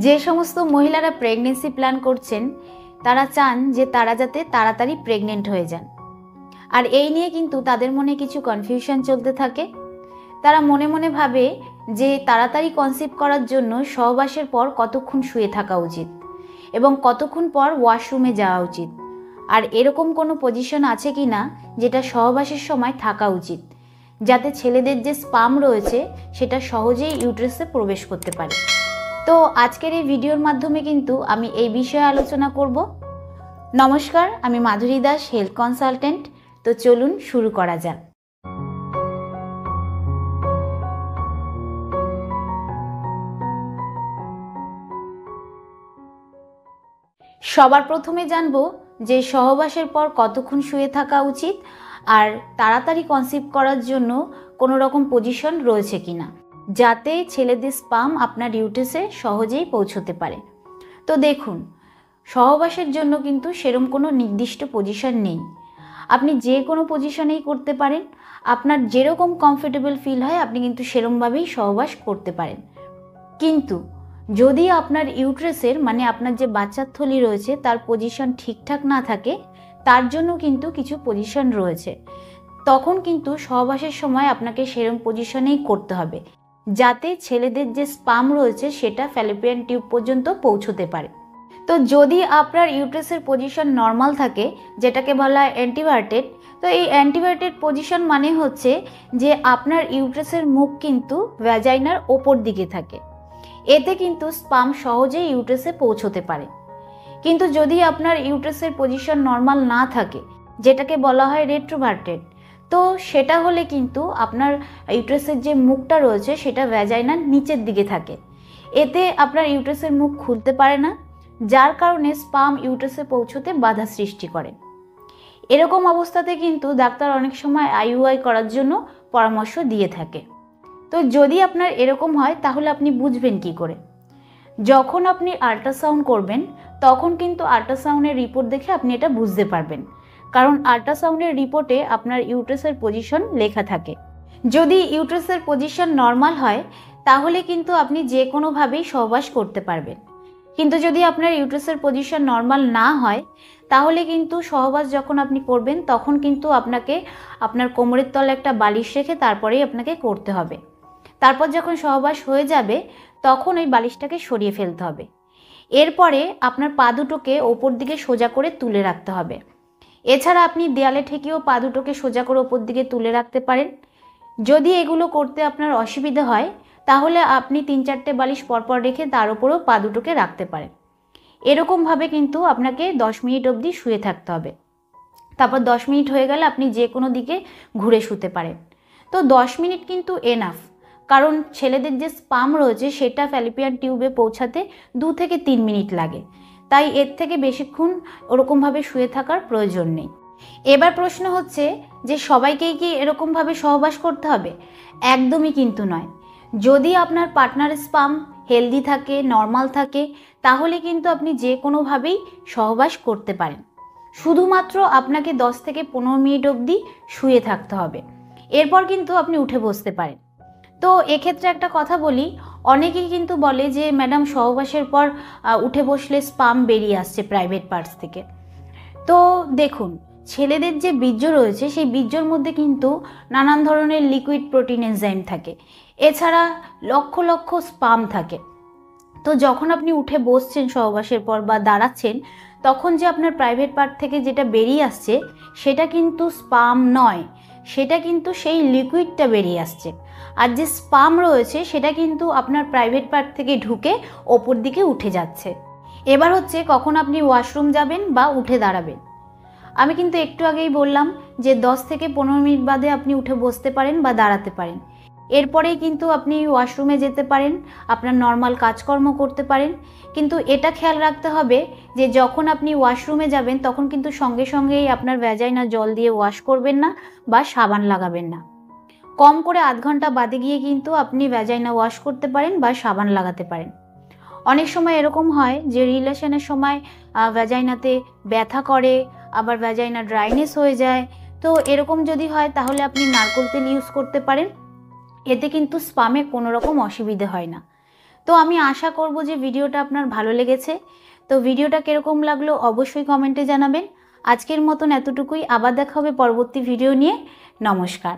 যে সমস্ত মহিলারা প্রেগনেন্সি প্ল্যান করছেন তারা চান যে তারা যাতে তাড়াতাড়ি প্রেগনেন্ট হয়ে যান, আর এই নিয়ে কিন্তু তাদের মনে কিছু কনফিউশন চলতে থাকে। তারা মনে মনে ভাবে যে তাড়াতাড়ি কনসিভ করার জন্য সহবাসের পর কতক্ষণ শুয়ে থাকা উচিত এবং কতক্ষণ পর ওয়াশরুমে যাওয়া উচিত, আর এরকম কোনো পজিশন আছে কি না যেটা সহবাসের সময় থাকা উচিত, যাতে ছেলেদের যে স্পাম রয়েছে সেটা সহজেই ইউটেরাসে প্রবেশ করতে পারে। তো আজকের এই ভিডিওর মাধ্যমে কিন্তু আমি এই বিষয়ে আলোচনা করব। নমস্কার, আমি মাধুরী দাস, হেলথ কনসালটেন্ট। তো চলুন শুরু করা যাক। সবার প্রথমে জানবো যে সহবাসের পর কতক্ষণ শুয়ে থাকা উচিত আর তাড়াতাড়ি কনসিভ করার জন্য কোনো রকম পজিশন রয়েছে কিনা, যাতে ছেলেদের স্পাম আপনার ইউটেরাসে সহজেই পৌঁছতে পারে। তো দেখুন, সহবাসের জন্য কিন্তু সেরকম কোনো নির্দিষ্ট পজিশন নেই। আপনি যে কোনো পজিশনেই করতে পারেন, আপনার যেরকম কমফোর্টেবল ফিল হয় আপনি কিন্তু সেরকমভাবেই সহবাস করতে পারেন। কিন্তু যদি আপনার ইউটেরাসের মানে আপনার যে বাচ্চার থলি রয়েছে তার পজিশন ঠিকঠাক না থাকে, তার জন্য কিন্তু কিছু পজিশন রয়েছে। তখন কিন্তু সহবাসের সময় আপনাকে সেরকম পজিশনেই করতে হবে, যাতে ছেলেদের যে স্পাম রয়েছে সেটা ফ্যালোপিয়ান টিউব পর্যন্ত পৌঁছতে পারে। তো যদি আপনার ইউটেরাসের পজিশন নর্মাল থাকে, যেটাকে বলা হয় অ্যান্টিভার্টেড, তো এই অ্যান্টিভার্টেড পজিশন মানে হচ্ছে যে আপনার ইউটেরাসের মুখ কিন্তু ভ্যাজাইনার ওপর দিকে থাকে। এতে কিন্তু স্পাম সহজেই ইউটেরাসে পৌঁছতে পারে। কিন্তু যদি আপনার ইউটেরাসের পজিশন নর্মাল না থাকে, যেটাকে বলা হয় রেট্রোভার্টেড, তো সেটা হলে কিন্তু আপনার ইউটেরাসের যে মুখটা রয়েছে সেটা ভ্যাজাইনার নিচের দিকে থাকে। এতে আপনার ইউটেরাসের মুখ খুলতে পারে না, যার কারণে স্পাম ইউটেরাসে পৌঁছতে বাধা সৃষ্টি করে। এরকম অবস্থাতে কিন্তু ডাক্তার অনেক সময় আইইউআই করার জন্য পরামর্শ দিয়ে থাকে। তো যদি আপনার এরকম হয় তাহলে আপনি বুঝবেন কি করে? যখন আপনি আল্ট্রাসাউন্ড করবেন তখন কিন্তু আল্ট্রাসাউন্ডের রিপোর্ট দেখে আপনি এটা বুঝতে পারবেন, কারণ আল্ট্রাসাউন্ডের রিপোর্টে আপনার ইউটেরাসের পজিশন লেখা থাকে। যদি ইউটেরাসের পজিশন নর্মাল হয় তাহলে কিন্তু আপনি যে কোনোভাবেই সহবাস করতে পারবেন। কিন্তু যদি আপনার ইউটেরাসের পজিশন নর্মাল না হয় তাহলে কিন্তু সহবাস যখন আপনি করবেন তখন কিন্তু আপনাকে আপনার কোমরের তলে একটা বালিশ রেখে তারপরেই আপনাকে করতে হবে। তারপর যখন সহবাস হয়ে যাবে তখন ওই বালিশটাকে সরিয়ে ফেলতে হবে। এরপরে আপনার পা দুটোকে ওপর দিকে সোজা করে তুলে রাখতে হবে। এছাড়া আপনি দেয়ালে ঠেকিয়েও পা দুটোকে সোজা করে ওপর দিকে তুলে রাখতে পারেন। যদি এগুলো করতে আপনার অসুবিধা হয় তাহলে আপনি 3-4টে বালিশ পরপর রেখে তার উপরেও পা দুটোকে রাখতে পারেন। এরকমভাবে কিন্তু আপনাকে 10 মিনিট অবধি শুয়ে থাকতে হবে। তারপর 10 মিনিট হয়ে গেলে আপনি যে কোনো দিকে ঘুরে শুতে পারেন। তো 10 মিনিট কিন্তু এনাফ, কারণ ছেলেদের যে স্পাম রয়েছে সেটা ফ্যালোপিয়ান টিউবে পৌঁছাতে 2 থেকে 3 মিনিট লাগে, তাই এর থেকে বেশিক্ষণ ওরকমভাবে শুয়ে থাকার প্রয়োজন নেই। এবার প্রশ্ন হচ্ছে যে সবাইকেই কি এরকমভাবে সহবাস করতে হবে? একদমই কিন্তু নয়। যদি আপনার পার্টনারের স্পাম হেলদি থাকে, নর্মাল থাকে, তাহলে কিন্তু আপনি যে কোনোভাবেই সহবাস করতে পারেন। শুধুমাত্র আপনাকে 10 থেকে 15 মিনিট অবধি শুয়ে থাকতে হবে, এরপর কিন্তু আপনি উঠে বসতে পারেন। তো এক্ষেত্রে একটা কথা বলি, অনেকেই কিন্তু বলে যে ম্যাডাম সহবাসের পর উঠে বসলে স্পাম বেরিয়ে আসছে প্রাইভেট পার্টস থেকে। তো দেখুন, ছেলেদের যে বীর্য রয়েছে সেই বীর্যর মধ্যে কিন্তু নানান ধরনের লিকুইড প্রোটিন এনজাইম থাকে, এছাড়া লক্ষ লক্ষ স্পাম থাকে। তো যখন আপনি উঠে বসছেন সহবাসের পর বা দাঁড়াচ্ছেন, তখন যে আপনার প্রাইভেট পার্ট থেকে যেটা বেরিয়ে আসছে সেটা কিন্তু স্পাম নয়, সেটা কিন্তু সেই লিকুইডটা বেরিয়ে আসছে। আর যে স্পাম রয়েছে সেটা কিন্তু আপনার প্রাইভেট পার্ট থেকে ঢুকে ওপর দিকে উঠে যাচ্ছে। এবার হচ্ছে কখন আপনি ওয়াশরুম যাবেন বা উঠে দাঁড়াবেন। আমি কিন্তু একটু আগেই বললাম যে 10 থেকে 15 মিনিট বাদে আপনি উঠে বসতে পারেন বা দাঁড়াতে পারেন। এরপরেই কিন্তু আপনি ওয়াশরুমে যেতে পারেন, আপনার নর্মাল কাজকর্ম করতে পারেন। কিন্তু এটা খেয়াল রাখতে হবে যে যখন আপনি ওয়াশরুমে যাবেন তখন কিন্তু সঙ্গে সঙ্গেই আপনার ভ্যাজাইনা জল দিয়ে ওয়াশ করবেন না বা সাবান লাগাবেন না। কম করে আধ ঘন্টা বাদে গিয়ে কিন্তু আপনি ভ্যাজাইনা ওয়াশ করতে পারেন বা সাবান লাগাতে পারেন। অনেক সময় এরকম হয় যে রিলেশনের সময় ভ্যাজাইনাতে ব্যথা করে, আবার ভ্যাজাইনা ড্রাইনেস হয়ে যায়। তো এরকম যদি হয় তাহলে আপনি নারকেল তেল ইউজ করতে পারেন, এতে কিন্তু স্পামে কোনো রকম অসুবিধে হয় না। তো আমি আশা করব যে ভিডিওটা আপনার ভালো লেগেছে। তো ভিডিওটা কীরকম লাগলো অবশ্যই কমেন্টে জানাবেন। আজকের মতন এতটুকুই, আবার দেখা হবে পরবর্তী ভিডিও নিয়ে। নমস্কার।